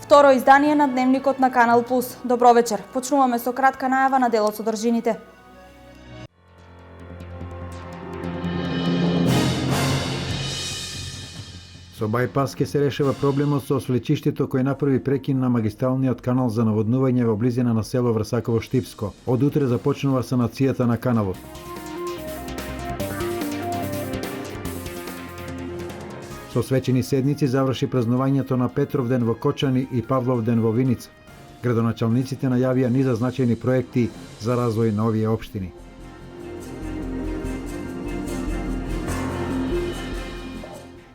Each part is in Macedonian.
Второ издание на Дневникот на Канал Плюс. Добро вечер. Почнуваме со кратка најава на делот содржините. Со бајпас ке се решава проблемот со свлечиштето кој направи прекин на магистралниот канал за наводнување во близина на село Врсаково Штипско. Од утре започнува санацијата на каналот. Со свечени седници заврши празнувањето на Петровден во Кочани и Павловден во Виница. Градоначалниците најавија низа значајни проекти за развој на овие општини.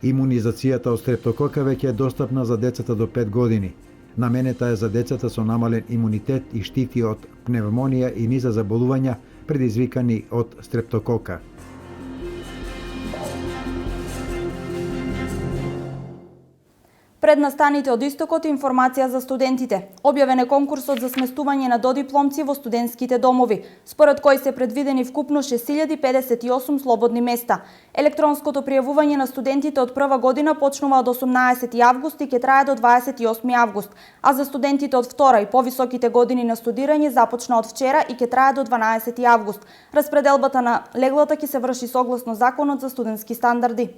Имунизацијата од стрептокока веќе е достапна за децата до 5 години. Наменета е за децата со намален имунитет и штити од пневмонија и низа заболувања предизвикани од стрептокока. Пред настаните од истокот информација за студентите. Објавен е конкурсот за сместување на додипломци во студентските домови, според кој се предвидени вкупно 6058 слободни места. Електронското пријавување на студентите од прва година почнува од 18 август и ќе трае до 28 август, а за студентите од втора и повисоките години на студирање започна од вчера и ќе трае до 12 август. Распределбата на леглата ќе се врши согласно Законот за студентски стандарди.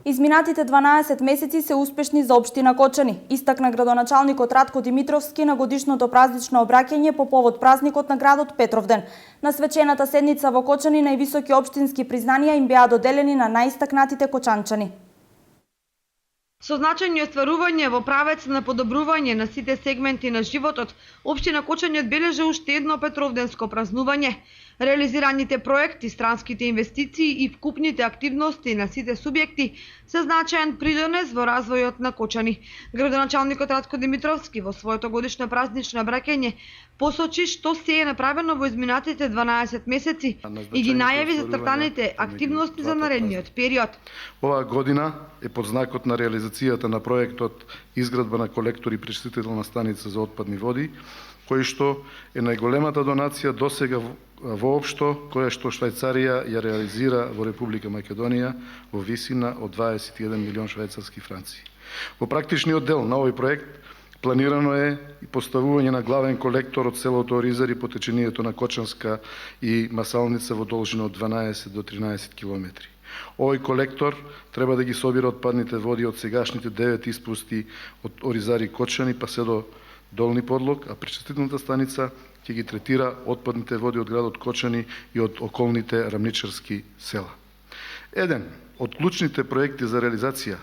Изминатите 12 месеци се успешни за општина Кочани, истакна градоначалникот Радко Димитровски на годишното празнично обраќање по повод празникот на градот Петровден. На свечената седница во Кочани највисоки општински признанија им беа доделени на најистакнатите кочанчани. Со значајни остварување во правец на подобрување на сите сегменти на животот, општина Кочани одбележа уште едно петровденско празнување. Реализираните проекти, странските инвестиции и вкупните активности на сите субјекти се значаен придонес во развојот на Кочани. Градоначалникот Радко Димитровски во своето годишно празнично обраќање посочи што се е направено во изминатите 12 месеци и ги најави зацртаните активности за наредниот период. Оваа година е под знакот на реализацијата на проектот изградба на колектор и пречистителна станица за отпадни води, кој што е најголемата донација досега воопшто која што Швајцарија ја реализира во Република Македонија во висина од 21 милион швајцарски франци. Во практичниот дел на овој проект планирано е и поставување на главен колектор од селото Оризари по течението на Кочанска и Масалница во должина од 12 до 13 километри. Овој колектор треба да ги собира отпадните води од сегашните 9 испусти од Оризари Кочани па се до Долни Подлог, а пречистителната станица ќе ги третира отпадните води од градот Кочани и од околните рамничарски села. Еден од клучните проекти за реализација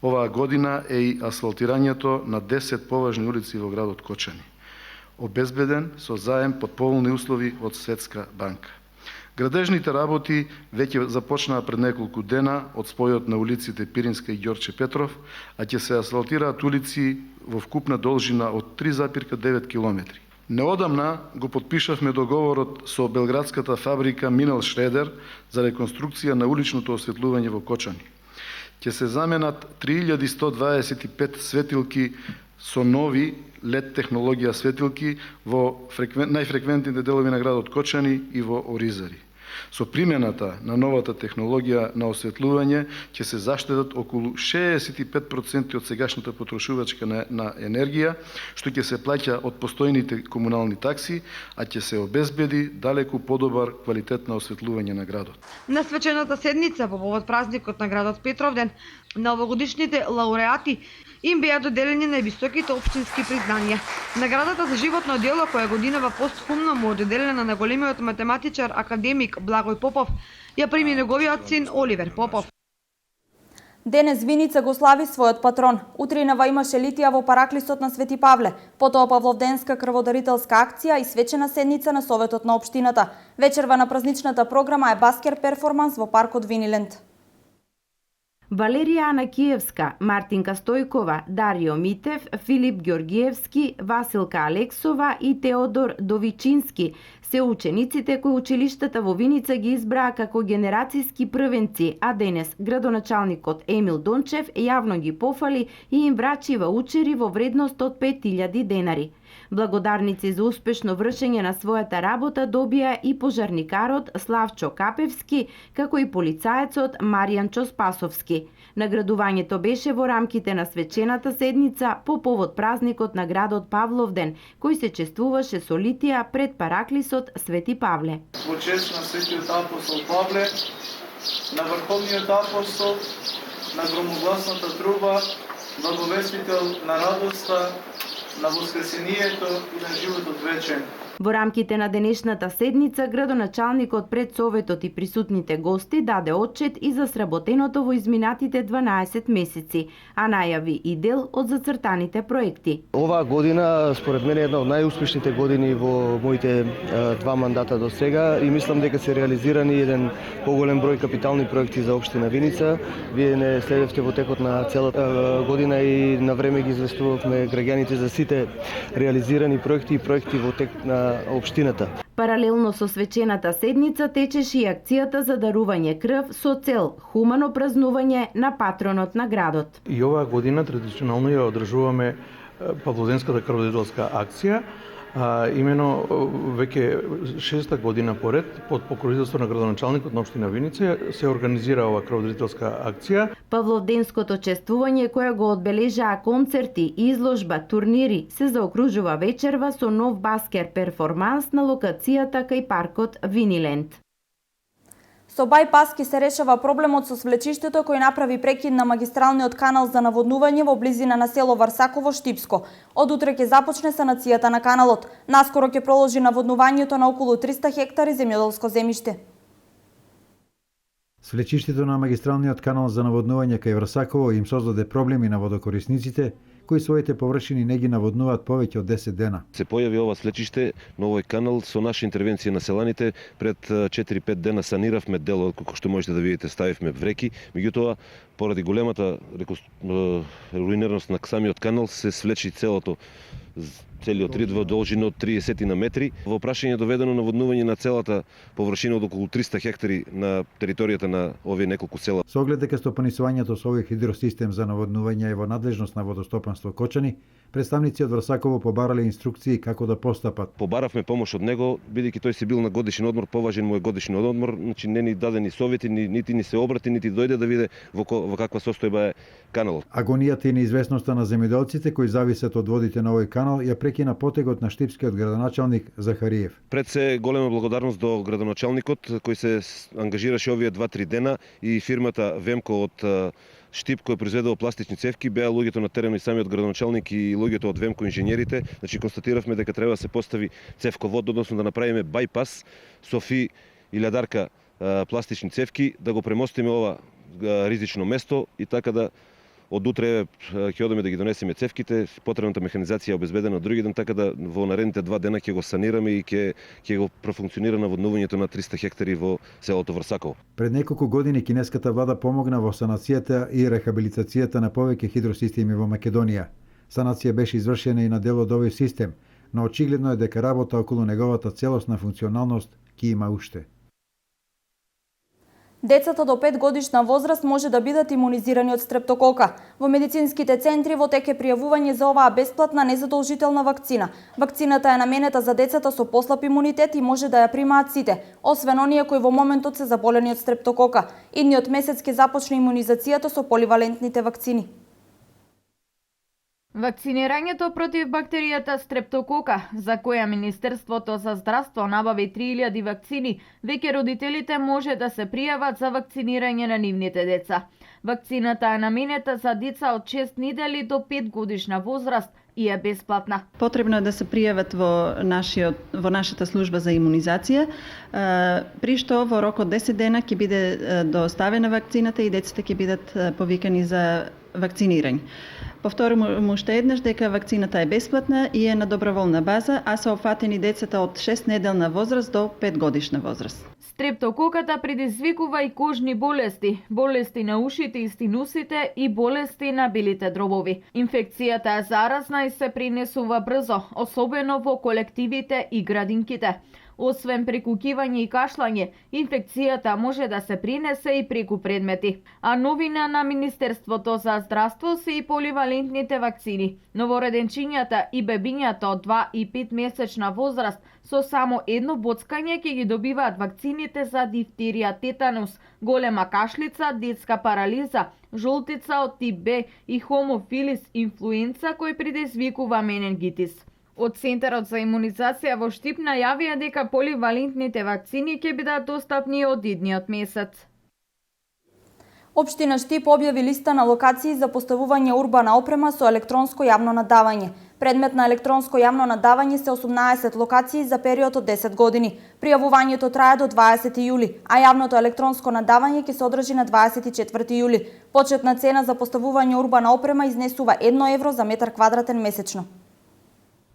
оваа година е и асфалтирањето на 10 поважни улици во градот Кочани, обезбеден со заем под поволни услови од Светска банка. Градежните работи веќе започнаа пред неколку дена од спојот на улиците Пиринска и Ѓорче Петров, а ќе се асфалтираат улици во вкупна должина од 3,9 километри. Неодамна го подпишавме договорот со белградската фабрика Минел Шредер за реконструкција на уличното осветлување во Кочани. Ќе се заменат 3125 светилки со нови LED технологија светилки во најфреквентните делови на градот Кочани и во Оризари. Со примената на новата технологија на осветлување ќе се заштедат околу 65% од сегашната потрошувачка на енергија, што ќе се плаќа од постојните комунални такси, а ќе се обезбеди далеку подобар квалитет на осветлување на градот. На свечената седница по повод празникот на градот Петровден, на овогодишните лауреати им беа доделени највисоките општински признанија. Наградата за животно дело, која годинава постхумно му доделена на големиот математичар академик Благој Попов, ја прими неговиот син Оливер Попов. Денес Виница го слави својот патрон. Утринава имаше литија во параклисот на Свети Павле, потоа Павловденска крводарителска акција и свечена седница на Советот на општината. Вечерва на празничната програма е баскер перформанс во паркот Виниленд. Валерија Анакиевска, Мартинка Стојкова, Дарио Митев, Филип Ѓоргиевски, Василка Алексова и Теодор Довичински се учениците кои училиштата во Виница ги избраа како генерацијски првенци, а денес градоначалникот Емил Дончев јавно ги пофали и им врачи ваучери во вредност од 5000 денари. Благодарници за успешно вршење на својата работа добија и пожарникарот Славчо Капевски, како и полицаецот Маријанчо Спасовски. Наградувањето беше во рамките на свечената седница по повод празникот на градот Павловден, кој се чествуваше со литија пред параклисот Свети Павле. Во чест на Светиот апостол Павле, на Врховниот апостол, на громогласната труба, благовестител на радоста, на воскресението и на животот вечен. Во рамките на денешната седница, градоначалникот пред Советот и присутните гости даде отчет и за сработеното во изминатите 12 месеци, а најави и дел од зацртаните проекти. Оваа година, според мене, е една од најуспешните години во моите два мандата до сега и мислам дека се реализирани еден поголем број капитални проекти за општина Виница. Вие не следевте во текот на целата година и на време ги известувавме граѓаните за сите реализирани проекти и проекти во тек на општината. Паралелно со свечената седница течеше и акцијата за дарување крв со цел хумано празнување на патронот на градот. И оваа година традиционално ја одржуваме Павловденската крводарителска акција, имено веќе 6-та година поред под покровителство на градоначалникот на општина Виница се организира оваа крводарителска акција. Павловденското чествување кое го одбележаа концерти, изложба, турнири се заокружува вечерва со нов баскер перформанс на локацијата кај паркот Виниленд. Со бајпаски се решава проблемот со свлечиштето кој направи прекид на магистралниот канал за наводнување во близина на село Варсаково, Штипско. Од утре ќе започне санацијата на каналот. Наскоро ќе проложи наводнувањето на околу 300 хектари земјоделско земјиште. Свлечиштето на магистралниот канал за наводнување кај Врсаково им создаде проблеми на водокорисниците, кои своите површини не ги наводнуваат повеќе од 10 дена. Се појави ова свлечиште на овој канал со наша интервенција на селаните. Пред 4-5 дена саниравме дел, како што можете да видите, ставивме вреки. Меѓутоа, поради големата руинираност на самиот канал, се свлечи целиот рид во должина од 30 на метри. Во прашање доведено наводнување на целата површина од околу 300 хектари на територијата на овие неколку села. Со оглед дека стопанисувањето со овој хидросистем за наводнување е во надлежност на водостопанство Кочани, представници од Врсаково побарале инструкции како да постапат. Побаравме помош од него, бидејќи тој се бил на годишен одмор, поважен му е годишен одмор, значи не ни даде ни совети, нити ни се обрати, нити дојде да види во каква состојба е каналот. Агонијата и неизвестноста на земјоделците кои зависат од водите на овој канал ја прекина потегот на штипскиот градоначалник Захариев. Пред се голема благодарност до градоначалникот кој се ангажираше овие 2-3 дена и фирмата Вемко од Штип кој произведува пластични цевки, беа луѓето на терен и самиот градоначалник и луѓето од Вемко инженерите, значи констатиравме дека треба да се постави цевковод, односно да направиме бајпас со фи 1000 пластични цевки, да го премостиме ова ризично место и така да од утре ќе одеме да ги донесеме цевките, потребната механизација е обезбедена други ден, така да во наредните 2 дена ќе го санираме и ќе го профункционира наводнувањето на 300 хектари во селото Врсаково. Пред неколку години кинеската влада помогна во санацијата и рехабилитацијата на повеќе хидросистеми во Македонија. Санација беше извршена и на дел од овој систем, но очигледно е дека работа околу неговата целосна функционалност ќе има уште. Децата до 5 годишна возраст може да бидат имунизирани од стрептокока. Во медицинските центри во тек е пријавување за оваа бесплатна незадолжителна вакцина. Вакцината е наменета за децата со послаб имунитет и може да ја примаат сите, освен оние кои во моментот се заболени од стрептокока. Идниот месец ќе започне имунизацијата со поливалентните вакцини. Вакцинирањето против бактеријата стрептокока, за која Министерството за здравство набави 3000 вакцини, веќе родителите може да се пријават за вакцинирање на нивните деца. Вакцината е наменета за деца од 6 недели до 5 годишна возраст и е бесплатна. Потребно е да се пријават во нашата служба за имунизација, при што во рок од 10 дена ќе биде доставена вакцината и децата ќе бидат повикани за вакцинирање. Повторувам уште еднаш дека вакцината е бесплатна и е на доброволна база, а се опфатени децата од 6 неделна возраст до 5 годишна возраст. Стрептококата предизвикува и кожни болести, болести на ушите и стинусите и болести на белите дробови. Инфекцијата е заразна и се пренесува брзо, особено во колективите и градинките. Освен преку кивање и кашлање, инфекцијата може да се принесе и преку предмети. А новина на Министерството за здравство се и поливалентните вакцини. Новороденчињата и бебињата од 2 и 5 месечна возраст со само едно боцкање ќе ги добиваат вакцините за дифтерија, тетанус, голема кашлица, детска парализа, жолтица од тип Б и хомофилис инфлуенца кој предизвикува менингитис. Од Центарот за имунизација во Штип најавија дека поливалентните вакцини ќе бидат достапни од идниот месец. Општина Штип објави листа на локации за поставување урбана опрема со електронско јавно надавање. Предмет на електронско јавно надавање се 18 локации за период од 10 години. Пријавувањето трае до 20 јули, а јавното електронско надавање ќе се одржи на 24 јули. Почетна цена за поставување урбана опрема изнесува 1 евро за метар квадратен месечно.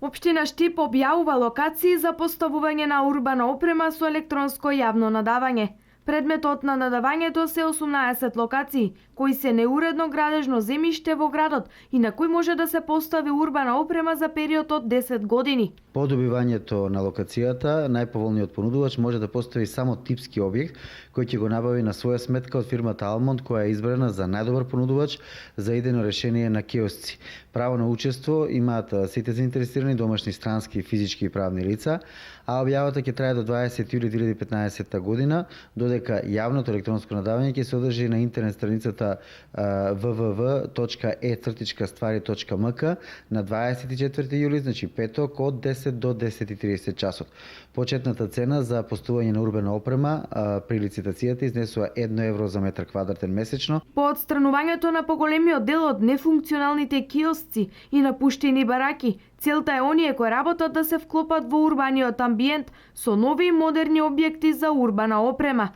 Општина Штип објавува локации за поставување на урбана опрема со електронско јавно надавање. Предметот на надавањето се 18 локации, кои се неуредно градежно земјиште во градот и на кои може да се постави урбана опрема за период од 10 години. По добивањето на локацијата, најповолниот понудувач може да постави само типски објект, кој ќе го набави на своја сметка од фирмата Алмонд, која е избрана за најдобар понудувач за идејно решение на киосци. Право на учество имаат сите заинтересирани домашни, странски, физички и правни лица, а објавата ќе трае до 20 јули 2015 година, додека јавното електронско надавање ќе се одржи на интернет страницата www.e-ствари.mk на 24 јули, значи петок од 10 до 10:30 часот. Почетната цена за поставување на урбана опрема при лицитацијата изнесува 1 евро за метар квадратен месечно. По отстранувањето на поголемиот дел од нефункционалните киосци и напуштени бараки, целта е оние кои работат да се вклопат во урбаниот амбиент со нови и модерни објекти за урбана опрема.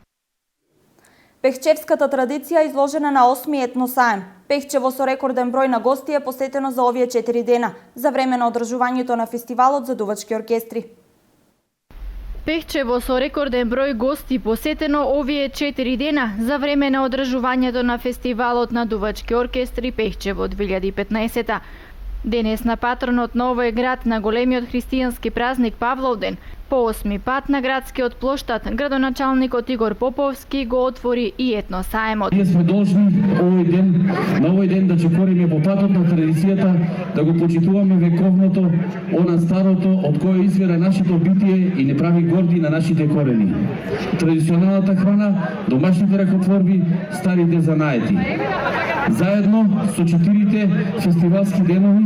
Пехчевската традиција изложена на 8-ми етносаем. Пехчево со рекорден број на гости е посетено за овие 4 дена, за време на одржувањето на фестивалот за дувачки оркестри. Пехчево со рекорден број гости посетено овие 4 дена за време на одржувањето на фестивалот на дувачки оркестри Пехчево 2015. Денесна патронот на овој град на големиот христијански празник Павловден, по 8-ми пат на градскиот плоштад, градоначалникот Игор Поповски го отвори и етносаемот. Ние сме должни на овој ден да чекориме по патот на традицијата, да го почитуваме вековното, она старото од кое извира нашето битие и не прави горди на нашите корени. Традиционалната храна, домашните ракотворби, старите занаети. Заедно со 4 фестивалски денови,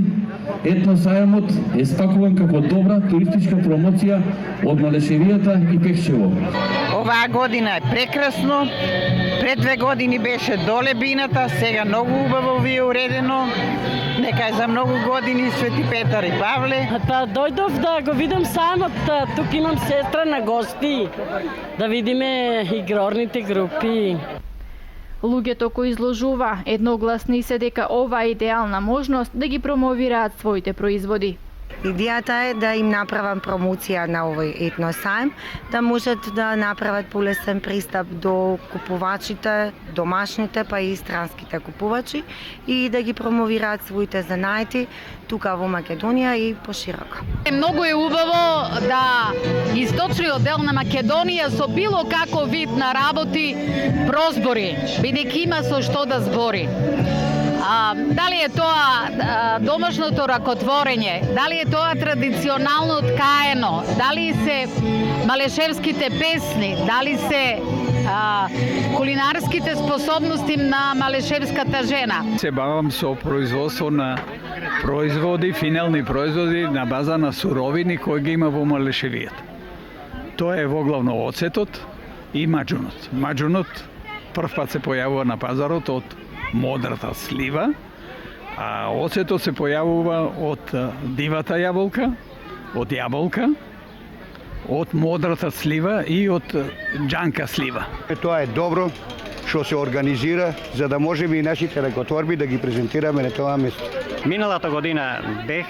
етносаемот е спакуван како добра туристичка промоција од Малешевијата и Пехчево. Оваа година е прекрасно. Пред 2 години беше доле бината, сега многу убаво ви е уредено. Нека е за многу години Свети Петар и Павле. Дојдов да го видам самот, тук имам сестра на гости, да видиме игрорните групи. Луѓето кои изложува едногласни се дека ова е идеална можност да ги промовираат своите производи. Идејата е да им направам промоција на овој етносаем, да можат да направат полесен пристап до купувачите, домашните па и странските купувачи и да ги промовираат своите занаети тука во Македонија и пошироко. Многу е убаво да источниот дел на Македонија со било каков вид на работи прозбори, бидејќи има со што да збори. Дали е тоа домашното ракотворење, дали е тоа традиционално ткаено, дали се малешевските песни, дали се кулинарските способности на малешевската жена. Се бавам со производство на производи, финални производи на база на суровини кои ги има во Малешевијата. Тоа е воглавно оцетот и маџунот. Маџунот прв пат се појавува на пазарот од модрата слива, а оцетот се појавува од дивата јаболка, од јаболка, од модрата слива и од џанка слива. Тоа е добро што се организира за да можеме и нашите ракотворби да ги презентираме на тоа место. Миналата година бех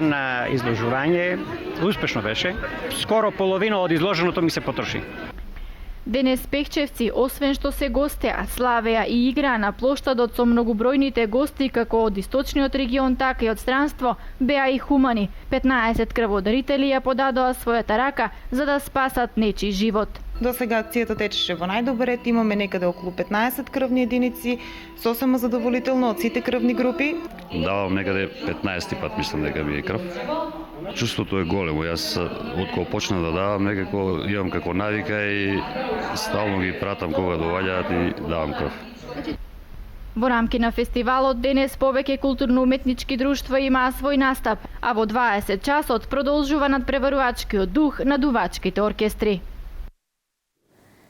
на изложување, успешно беше. Скоро половина од изложеното ми се потроши. Денес пехчевци, освен што се гостеа, славеа и играа на плоштадот со многобројните гости како од источниот регион, така и од странство, беа и хумани. 15 крводарители ја подадоа својата рака за да спасат нечи живот. До сега акцијата течеше во најдобар ред, имаме некаде околу 15 крвни единици, сосема задоволително од сите крвни групи. Давам некаде 15 пат, мислам дека ми е крв. Чувството е големо. Јас откако почна да давам, некако имам како навика и стално ги пратам кога доаѓаат и давам крв. Во рамки на фестивалот денес повеќе културно-уметнички друштва имаа свој настап, а во 20 часот продолжува надпреварувачкиот дух на дувачките оркестри.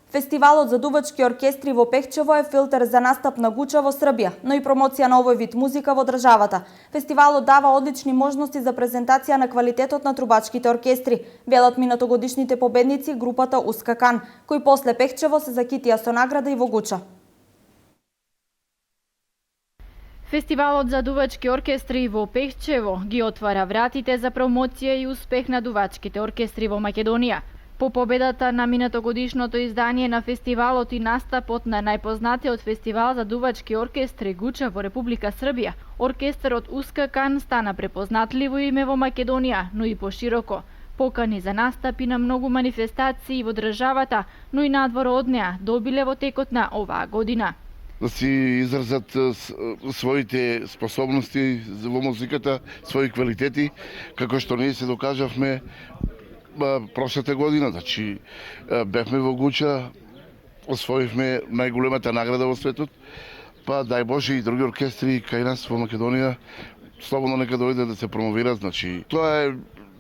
Фестивалот за дувачки оркестри во Пехчево е филтер за настап на Гуча во Србија, но и промоција на овој вид музика во државата. Фестивалот дава одлични можности за презентација на квалитетот на трубачките оркестри, велат минатогодишните победници групата Ускакан, кои после Пехчево се закитија со награда и во Гуча. Фестивалот за дувачки оркестри во Пехчево ги отвара вратите за промоција и успех на дувачките оркестри во Македонија. По победата на минатогодишното издание на фестивалот и настапот на најпознатиот фестивал за дувачки оркестри Гуча во Република Србија, оркестарот Ускакан стана препознатливо име во Македонија, но и пошироко. Покани за настапи на многу манифестации во државата, но и надвор од неа, добиле во текот на оваа година. Да си изразат своите способности во музиката, своји квалитети, како што ние се докажавме прошлата година. Значи, бевме во Гуча, освоивме најголемата награда во светот, па дај Боже и други оркестри кај нас во Македонија слободно нека дојдат да се промовират. Значи, тоа е,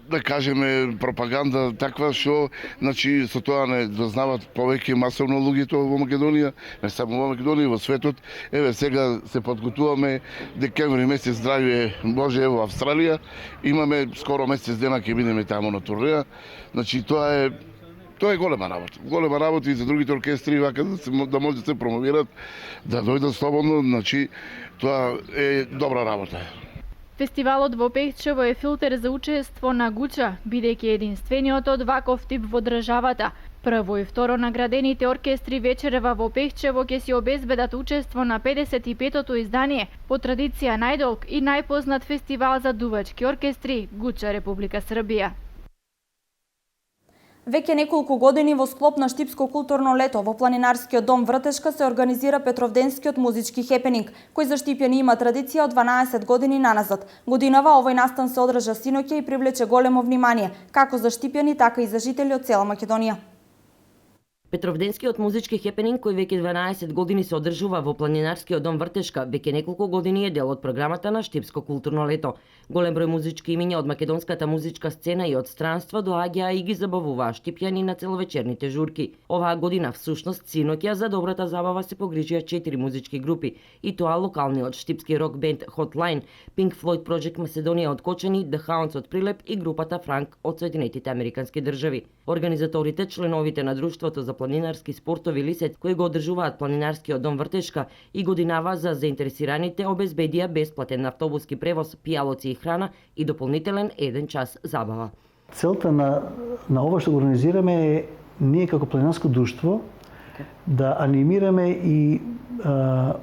да кажеме, пропаганда таква што, значи, со тоа не дознават повеќе масовно луѓето во Македонија, не само во Македонија, во светот. Еве сега се подготуваме декември месец, здравје Боже, во Австралија. Имаме скоро месец дена ќе бидеме таму на турнеја. Значи, тоа е голема работа. Голема работа и за другите оркестри вака да може да се промовират, да дојдат слободно, значи тоа е добра работа. Фестивалот во Пехчево е филтер за учество на Гуча, бидејќи единствениот од ваков тип во државата. Прво и второ наградените оркестри вечерва во Пехчево ќе си обезбедат учество на 55-тото издание, по традиција најдолг и најпознат фестивал за дувачки оркестри Гуча, Република Србија. Веќе неколку години во склоп на Штипско културно лето во планинарскиот дом Вртешка се организира Петровденскиот музички хепенинг, кој за штипјани има традиција од 12 години наназад. Годинава овој настан се одржа синоќа и привлече големо внимание, како за штипјани, така и за жители од цела Македонија. Петровденскиот музички хепенинг, кој веќе 12 години се одржува во планинарскиот дом Вртешка, веќе неколку години е дел од програмата на Штипско културно лето. Голем број музички имиња од македонската музичка сцена и од странства доаѓаа и ги забавуваа штипјани на целовечерните журки. Оваа година всушност синоќа за добрата забава се погрижија 4 музички групи, и тоа локалниот штипски рок бенд Hotline, Pink Floyd Project Macedonија од Кочани, The Hounds од Прилеп и групата Франк од Соединетите Американски држави. Организаторите, членовите на Друштвото за планинарски спортови Лисец, кои го одржуваат планинарскиот дом Вртешка, и годинава за заинтересираните обезбедија бесплатен автобуски превоз, пијалоци и храна и дополнителен 1 час забава. Целта на ова што го организираме е ние како планинарско друштво да анимираме и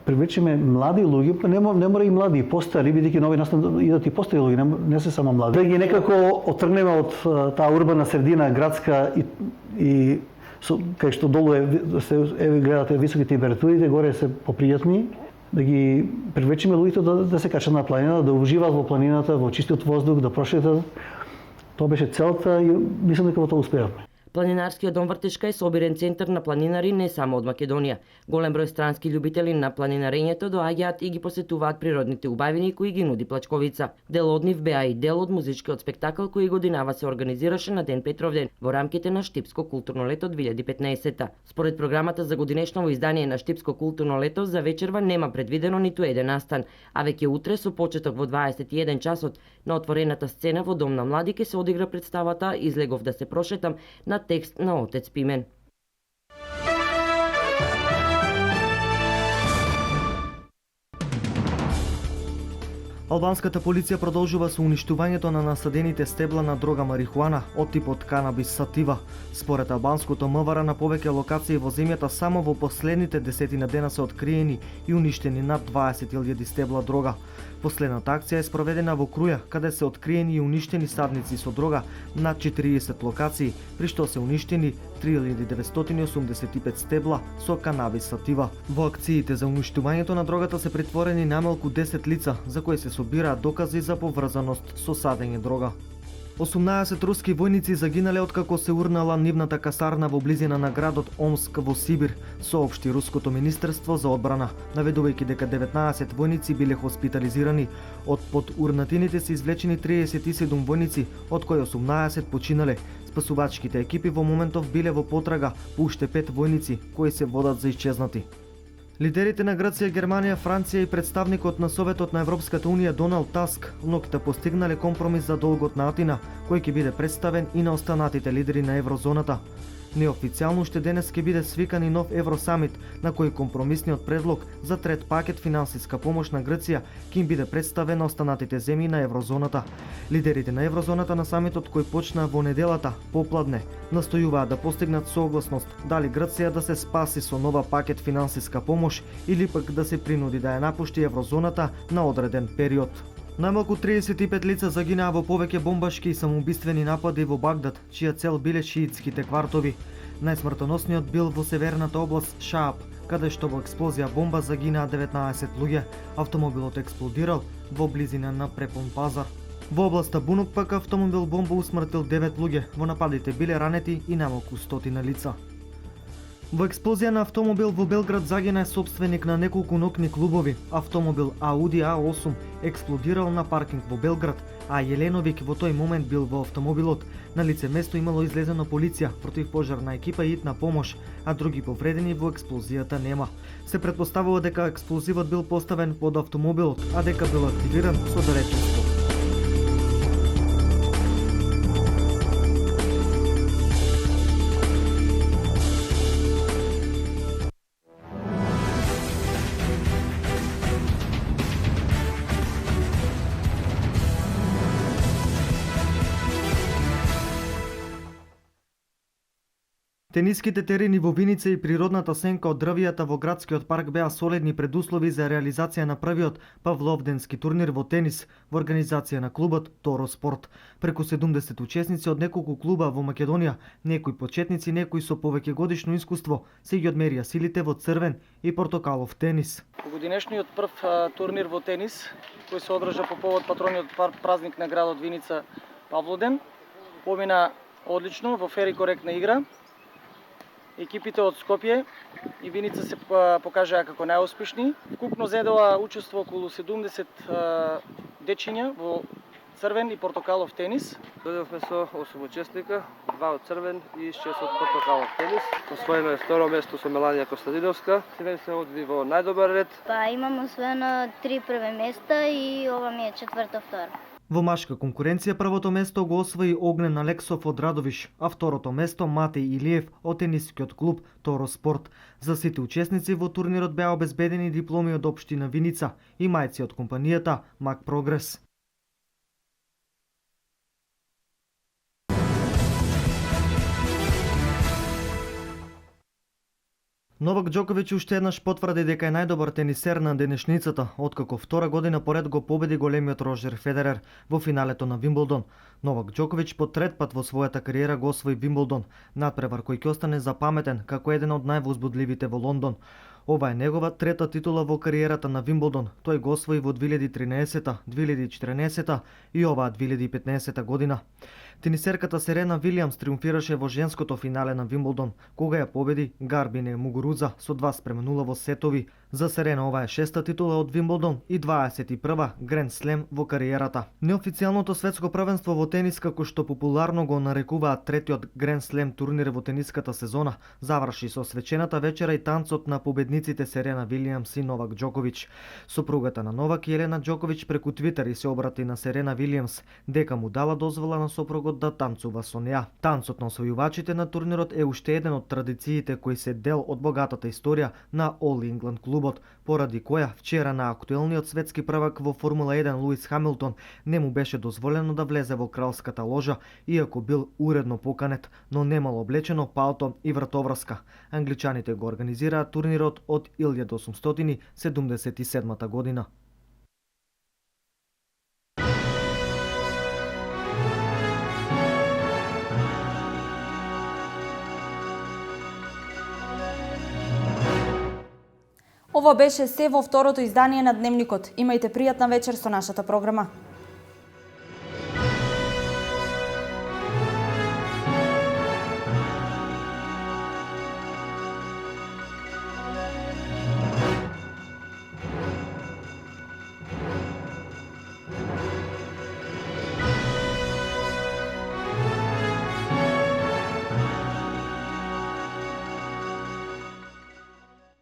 привлечеме млади луѓе, не мора и млади, и постари, бидејќи нови настан идат и постари луѓе, не се само млади. Да ги некако отргнеме од таа урбана средина, градска и кај што долу еве гледате високи температурите, горе се попријатни, да ги привлечеме луѓето да се качат на планина, да уживаат во планината, во чистиот воздух, да прошетат. Тоа беше целта и мислам дека во тоа успеавме. Планинарскиот дом Вртешка е собирен центар на планинари не само од Македонија. Голем број странски љубители на планинарењето доаѓаат и ги посетуваат природните убавини кои ги нуди Плачковица. Дел од нив беа и дел од музичкиот спектакл кој годинава се организираше на Ден Петровден во рамките на Штипско културно лето 2015. Според програмата за годинешново издание на Штипско културно лето за вечерва нема предвидено ниту еден настан, а веќе утре со почеток во 21 часот на отворената сцена во Дом на млади ќе се одигра представата Излегов да се прошетам на текст на Отец Пимен. Албанската полиција продолжува со уништувањето на насадените стебла на дрога марихуана од типот канабис сатива. Според албанското МВР на повеќе локации во земјата само во последните 10 дена се откриени и уништени над 20.000 стебла дрога. Последната акција е спроведена во Круја, каде се откриени и уништени садници со дрога на 40 локации, при што се уништени 3985 стебла со канабис сатива. Во акциите за уништувањето на дрогата се претворени најмалку 10 лица, за кои се собираат докази за поврзаност со садење дрога. 18 руски војници загинале откако се урнала нивната касарна во близина на градот Омск во Сибир, соопшти Руското министерство за одбрана, наведувајќи дека 19 војници биле хоспитализирани. Под урнатините се извлечени 37 војници, од кои 18 починале. Спасувачките екипи во моментов биле во потрага по уште 5 војници, кои се водат за исчезнати. Лидерите на Грција, Германија, Франција и представникот на Советот на Европската Унија Доналд Таск ноќта постигнале компромис за долгот на Атина, кој ќе биде представен и на останатите лидери на еврозоната. Неофицијално уште денес ќе биде свикан и нов Евросамит, на кој компромисниот предлог за трет пакет финансиска помош на Грција ќе им биде представен на останатите земји на еврозоната. Лидерите на еврозоната на самитот кој почна во неделата попладне настојуваат да постигнат согласност дали Грција да се спаси со нова пакет финансиска помош или пак да се принуди да ја напушти еврозоната на одреден период. Најмалку 35 лица загинаа во повеќе бомбашки и самоубиствени напади во Багдад, чија цел биле шиитските квартови. Најсмртоносниот бил во северната област Шааб, каде што во експлозија бомба загинаа 19 луѓе. Автомобилот експлодирал во близина на препон пазар. Во областа Бунук пак автомобил бомба усмртил 9 луѓе. Во нападите биле ранети и најмалку 100 лица. Во експлозија на автомобил во Белград загина собственик на неколку ноќни клубови. Автомобил Ауди А8 експлодирал на паркинг во Белград, а Јеленовик во тој момент бил во автомобилот. На лице место имало излезено полиција, противпожарна екипа и итна помош, а други повредени во експлозијата нема. Се претпоставува дека експлозивот бил поставен под автомобилот, а дека бил активиран со далечинство. Тениските терени во Виница и природната сенка од дрвијата во градскиот парк беа солидни предуслови за реализација на првиот Павловденски турнир во тенис во организација на клубот Торо Спорт. Преку 70 учесници од неколку клуба во Македонија, некои почетници, некои со повеќе годишно искуство, се ги одмерија силите во црвен и портокалов тенис. Годинешниот прв турнир во тенис, кој се одржа по повод патрониот празник на градот Виница Павлоден, помина одлично во фер и коректна игра. Екипите од Скопје и Виница се покажаа како најуспешни. Вкупно зедоа учество околу 70 дечиња во црвен и портокалов тенис. Дојдовме со 8 учесника, 2 од црвен и 6 од портокалов тенис. Освоиме второ место со Меланија Костадиновска. Себе се одви во најдобар ред. Имам освоено 3 прве места и ова ми е 4-второ. Во машка конкуренција првото место го освои Огнен Алексов од Радовиш, а второто место Матеј Илиев од тенискиот клуб Торо Спорт. За сите учесници во турнирот беа обезбедени дипломи од општина Виница и мајци од компанијата Мак Прогрес. Новак Џоковиќ уште еднаш потврди дека е најдобар тенисер на денешницата, откако втора година поред го победи големиот Роџер Федерер во финалето на Вимблдон. Новак Џоковиќ по трет пат во својата кариера го освои Вимблдон, надпревар кој ќе остане запаметен како еден од највозбудливите во Лондон. Ова е негова трета титула во кариерата на Вимблдон. Тој го освои во 2013, 2014 и оваа 2015 година. Тенисерката Серена Вилијамс триумфираше во женското финале на Вимблдон, кога ја победи Гарбине Мугуруза со 2:0 во сетови. За Серена ова е шеста титула од Вимблдон и 21 Гранд Слем во кариерата. Неофицијалното светско првенство во тенис, како што популарно го нарекуваат третиот Гранд Слем турнир во тениската сезона, заврши со свечената вечера и танцот на победниците Серена Вилијамс и Новак Џоковиќ. Сопругата на Новак, Елена Џоковиќ, преку Твитер и се обрати на Серена Вилијамс дека му дала дозвола на сопругот предлогот да танцува со неа. Танцот на освојувачите на турнирот е уште еден од традициите кои се дел од богатата историја на All England клубот, поради која вчера на актуелниот светски првак во Формула 1 Луис Хамилтон не му беше дозволено да влезе во кралската ложа, иако бил уредно поканет, но немал облечено палто и вратоврска. Англичаните го организираат турнирот од 1877 година. Ова беше се во второто издание на Дневникот. Имајте пријатна вечер со нашата програма.